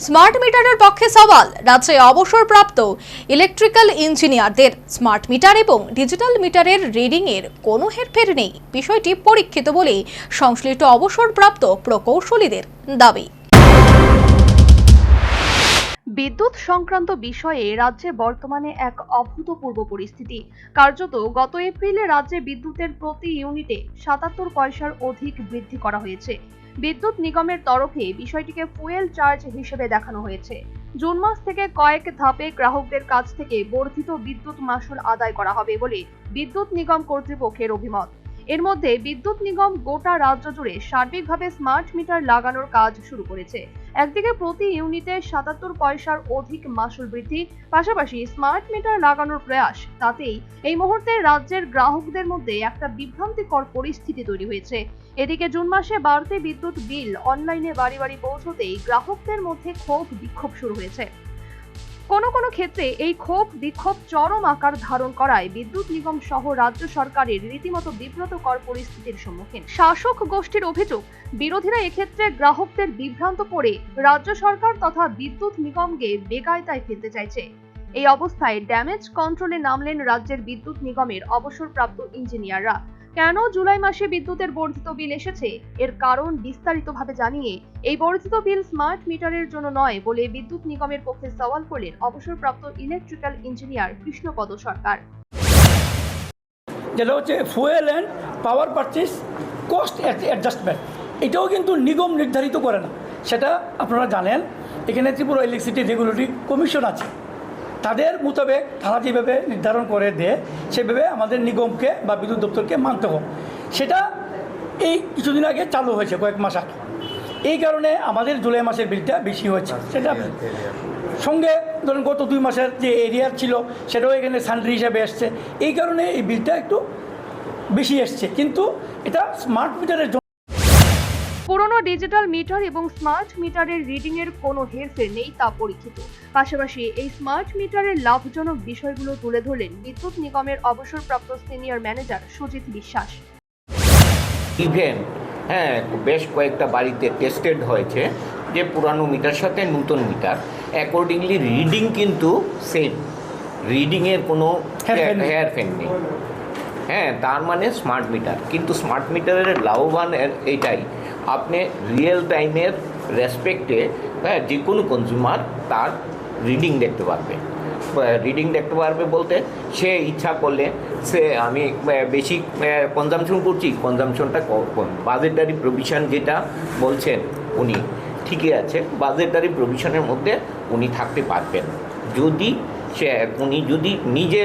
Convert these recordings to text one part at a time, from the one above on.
Smart মিটারের পক্ষে সওয়াল রাজ্যে অবসরপ্রাপ্ত ইলেকট্রিক্যাল ইঞ্জিনিয়ারদের। স্মার্ট মিটার এবং ডিজিটাল মিটারের রিডিং এর কোনো হেরফের নেই, বিষয়টি পরীক্ষিত বলে সংশ্লিষ্ট অবসরপ্রাপ্ত প্রকৌশলীদের দাবি। বিদ্যুৎ সংক্রান্ত বিষয়ে রাজ্যে বর্তমানে এক অভূতপূর্ব পরিস্থিতি। কার্যত গত এপ্রিলে রাজ্যে বিদ্যুতের প্রতি ইউনিটে ৭৭ পয়সার অধিক বৃদ্ধি করা হয়েছে। বিদ্যুৎ নিগমের তরফে বিষয়টিকে ফুয়েল চার্জ হিসেবে দেখানো হয়েছে। জুন মাস থেকে কয়েক ধাপে গ্রাহকদের কাছ থেকে বর্ধিত বিদ্যুৎ মাশুল আদায় করা হবে বলে বিদ্যুৎ নিগম কর্তৃপক্ষের অভিমত। এর মধ্যে বিদ্যুৎ নিগম গোটা রাজ্য জুড়ে সার্বিকভাবে স্মার্ট মিটার লাগানোর কাজ শুরু করেছে। একদিকে প্রতি ইউনিটে ৭৭ পয়সার অধিক মাশুল বৃদ্ধি, পাশাপাশি স্মার্ট মিটার লাগানোর প্রয়াস। তাতেই এই মুহূর্তে রাজ্যের গ্রাহকদের মধ্যে একটা বিভ্রান্তিকর পরিস্থিতি তৈরি হয়েছে। এদিকে জুন মাসে বাড়তি বিদ্যুৎ বিল অনলাইনে বাড়ি বাড়ি পৌঁছতেই গ্রাহকদের মধ্যে ক্ষোভ বিক্ষোভ শুরু হয়েছে। কোনো ক্ষেত্রে এই ক্ষোভ বিক্ষোভ চরম আকার ধারণ করায় বিদ্যুৎ নিগম সহ রাজ্য সরকারের রীতিমতো বিব্রতকর পরিস্থিতির সম্মুখীন। শাসক গোষ্ঠীর অভিযোগ, বিরোধীরা এক্ষেত্রে গ্রাহকদের বিভ্রান্ত করে রাজ্য সরকার তথা বিদ্যুৎ নিগমকে বেকায়দায় ফেলতে চাইছে। এই অবস্থায় ড্যামেজ কন্ট্রোলে নামলেন রাজ্যের বিদ্যুৎ নিগমের অবসরপ্রাপ্ত ইঞ্জিনিয়াররা। কেন জুলাই মাসে বিদ্যুতের বর্ধিত বিল এসেছে, এর কারণ বিস্তারিতভাবে জানিয়ে এই বর্ধিত বিল স্মার্ট মিটারের জন্য নয় বলে বিদ্যুৎ নিগমের পক্ষে সওয়াল করলেন অবসরপ্রাপ্ত ইলেকট্রিক্যাল ইঞ্জিনিয়ার কৃষ্ণপদ সরকার। যেটা হচ্ছে fuel and power purchase cost adjustment, এটাও কিন্তু নিগম নির্ধারিত করে না। সেটা আপনারা জানেন, এখানে ত্রিপুরা ইলেকট্রিসিটি রেগুলেটরি কমিশন আছে, তাদের মোতাবেক তারা যেভাবে নির্ধারণ করে দেয় সেভাবে আমাদের নিগমকে বা বিদ্যুৎ দপ্তরকে মানতে হবে। সেটা এই কিছুদিন আগে চালু হয়েছে, কয়েক মাস আগে। এই কারণে আমাদের জুলাই মাসের বিলটা বেশি হয়েছে। সেটা সঙ্গে ধরুন গত 2 মাসের যে এরিয়ার ছিল সেটাও এখানে সান্ড্রি হিসাবে এসছে, এই কারণে এই বিলটা একটু বেশি এসছে। কিন্তু এটা স্মার্ট মিটারের জন্য পুরনো ডিজিটাল মিটার এবং স্মার্ট মিটারের রিডিং এর কোনো হেরফের নেই, তা পরীক্ষিত। পাশাপাশি এই স্মার্ট মিটারের লাভজনক বিষয়গুলো তুলে ধরলেন বিদ্যুৎ নিগমের অবসরপ্রাপ্ত সিনিয়র ম্যানেজার সুজিত বিশ্বাস। ইভেন বেশ কয়েকটা বাড়িতে টেস্টেড হয়েছে যে পুরানো মিটার সাথে নতুন মিটার অ্যাকর্ডিংলি রিডিং কিন্তু সেম, রিডিংয়ের কোনো হেরফের নেই। তার মানে স্মার্ট মিটার। কিন্তু স্মার্ট মিটারের লাভবান এইটাই, আপনি রিয়েল টাইমের রেসপেক্টে যে কোনো কনজিউমার তার রিডিং দেখতে পারবে। রিডিং দেখতে পারবে বলতে সে ইচ্ছা করলে সে আমি বেশি কনজামশন করছি, কনজামশনটা কম। বাজেটারি প্রভিশন যেটা বলছেন উনি ঠিকই আছে, বাজেটারি প্রভিশনের মধ্যে উনি থাকতে পারবেন উনি যদি নিজে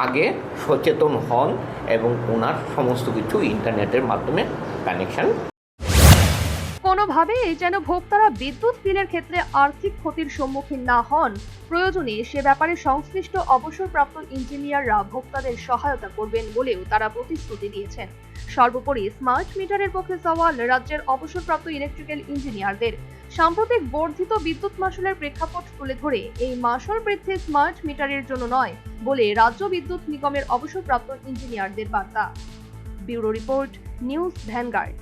আগে সচেতন হন এবং ওনার সমস্ত কিছু ইন্টারনেটের মাধ্যমে কানেকশন। কোনোভাবে যেন ভোক্তারা বিদ্যুৎ বিলের ক্ষেত্রে আর্থিক ক্ষতির সম্মুখীন না হন, প্রয়োজনে সে ব্যাপারে সংশ্লিষ্ট অবসরপ্রাপ্ত ইঞ্জিনিয়াররা ভোক্তাদের সহায়তা করবেন বলেও তারা প্রতিশ্রুতি দিয়েছেন। সর্বোপরি স্মার্ট মিটারের পক্ষে সওয়াল রাজ্যের অবসরপ্রাপ্ত ইলেকট্রিক্যাল ইঞ্জিনিয়ারদের। সাম্প্রতিক বর্ধিত বিদ্যুৎ মাশুলের প্রেক্ষাপট তুলে ধরে এই মাশুল বৃদ্ধি স্মার্ট মিটারের জন্য নয় বলে রাজ্য বিদ্যুৎ নিগমের অবসরপ্রাপ্ত ইঞ্জিনিয়ারদের বার্তা। Bureau report, news vanguard.